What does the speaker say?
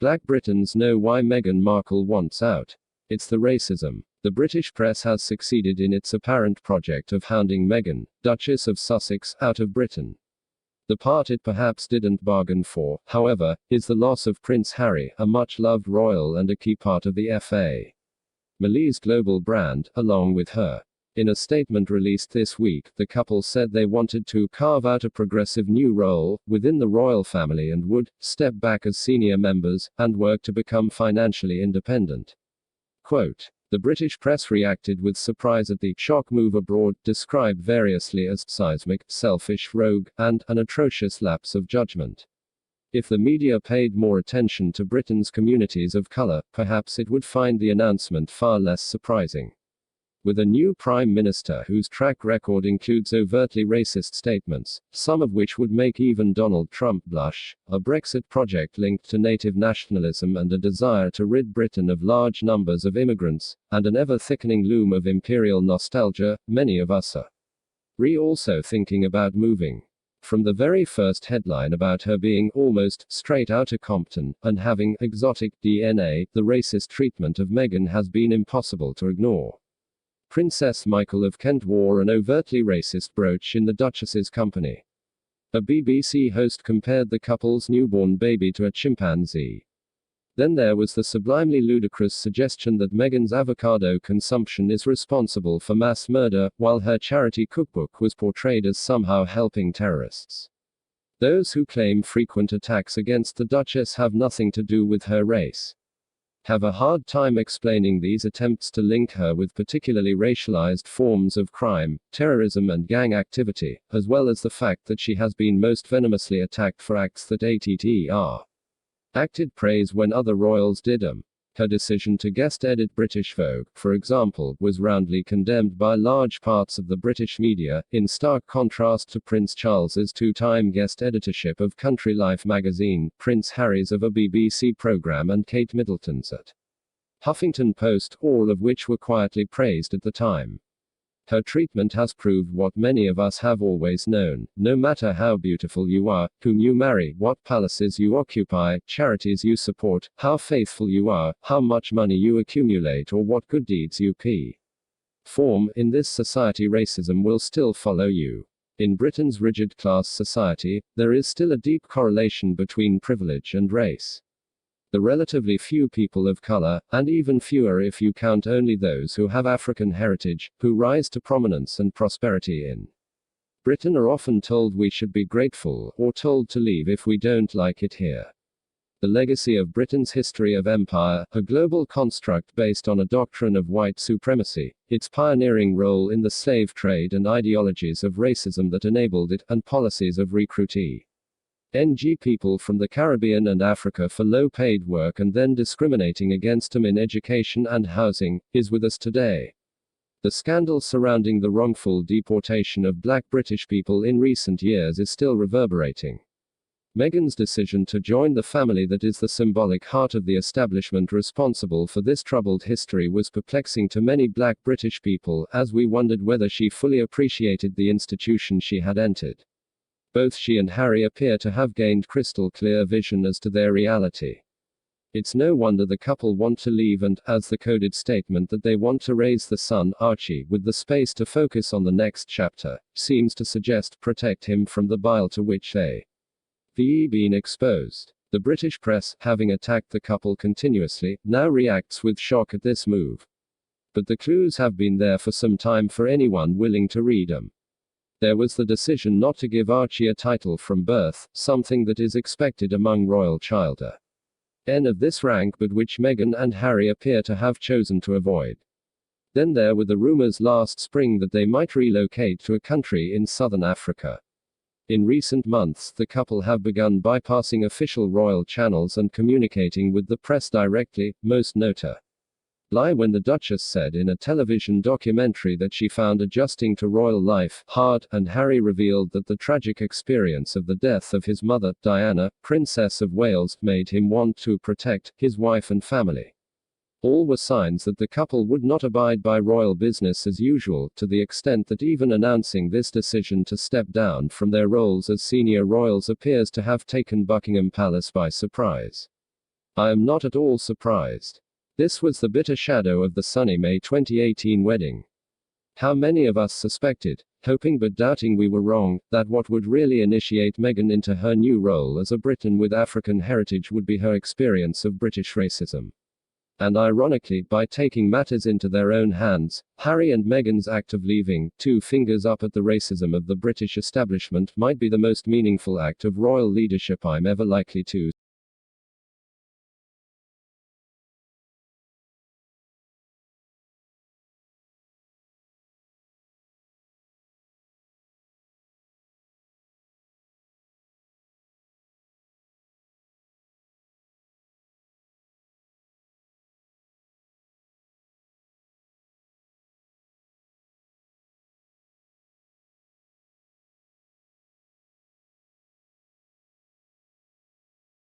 Black Britons know why Meghan Markle wants out. It's the racism. The British press has succeeded in its apparent project of hounding Meghan, Duchess of Sussex, out of Britain. The part it perhaps didn't bargain for, however, is the loss of Prince Harry, a much-loved royal and a key part of the family's global brand, along with her. In a statement released this week, the couple said they wanted to carve out a progressive new role within the royal family and would step back as senior members and work to become financially independent. Quote, the British press reacted with surprise at the shock move abroad, described variously as seismic, selfish, rogue, and an atrocious lapse of judgment. If the media paid more attention to Britain's communities of color, perhaps it would find the announcement far less surprising. With a new prime minister whose track record includes overtly racist statements, some of which would make even Donald Trump blush, a Brexit project linked to native nationalism and a desire to rid Britain of large numbers of immigrants, and an ever-thickening loom of imperial nostalgia, many of us are also thinking about moving. From the very first headline about her being almost straight outta Compton and having exotic DNA, the racist treatment of Meghan has been impossible to ignore. Princess Michael of Kent wore an overtly racist brooch in the Duchess's company. A BBC host compared the couple's newborn baby to a chimpanzee. Then there was the sublimely ludicrous suggestion that Meghan's avocado consumption is responsible for mass murder, while her charity cookbook was portrayed as somehow helping terrorists. Those who claim frequent attacks against the Duchess have nothing to do with her race have a hard time explaining these attempts to link her with particularly racialized forms of crime, terrorism and gang activity, as well as the fact that she has been most venomously attacked for acts that acted praise when other royals did them. Her decision to guest edit British Vogue, for example, was roundly condemned by large parts of the British media, in stark contrast to Prince Charles's two-time guest editorship of Country Life magazine, Prince Harry's of a BBC programme and Kate Middleton's at Huffington Post, all of which were quietly praised at the time. Her treatment has proved what many of us have always known: no matter how beautiful you are, whom you marry, what palaces you occupy, charities you support, how faithful you are, how much money you accumulate, or what good deeds you perform, in this society racism will still follow you. In Britain's rigid class society, there is still a deep correlation between privilege and race. The relatively few people of color, and even fewer if you count only those who have African heritage, who rise to prominence and prosperity in Britain are often told we should be grateful, or told to leave if we don't like it here. The legacy of Britain's history of empire, a global construct based on a doctrine of white supremacy, its pioneering role in the slave trade and ideologies of racism that enabled it, and policies of recruiting people from the Caribbean and Africa for low-paid work and then discriminating against them in education and housing, is with us today. The scandal surrounding the wrongful deportation of black British people in recent years is still reverberating. Meghan's decision to join the family that is the symbolic heart of the establishment responsible for this troubled history was perplexing to many black British people, as we wondered whether she fully appreciated the institution she had entered. Both she and Harry appear to have gained crystal clear vision as to their reality. It's no wonder the couple want to leave and, as the coded statement that they want to raise the son, Archie, with the space to focus on the next chapter, seems to suggest, protect him from the bile to which they've been exposed. The British press, having attacked the couple continuously, now reacts with shock at this move. But the clues have been there for some time for anyone willing to read them. There was the decision not to give Archie a title from birth, something that is expected among royal children of this rank but which Meghan and Harry appear to have chosen to avoid. Then there were the rumors last spring that they might relocate to a country in southern Africa. In recent months, the couple have begun bypassing official royal channels and communicating with the press directly, most notably when the Duchess said in a television documentary that she found adjusting to royal life hard, and Harry revealed that the tragic experience of the death of his mother, Diana, Princess of Wales, made him want to protect his wife and family. All were signs that the couple would not abide by royal business as usual, to the extent that even announcing this decision to step down from their roles as senior royals appears to have taken Buckingham Palace by surprise. I am not at all surprised. This was the bitter shadow of the sunny May 2018 wedding. How many of us suspected, hoping but doubting we were wrong, that what would really initiate Meghan into her new role as a Briton with African heritage would be her experience of British racism. And ironically, by taking matters into their own hands, Harry and Meghan's act of leaving two fingers up at the racism of the British establishment might be the most meaningful act of royal leadership I'm ever likely to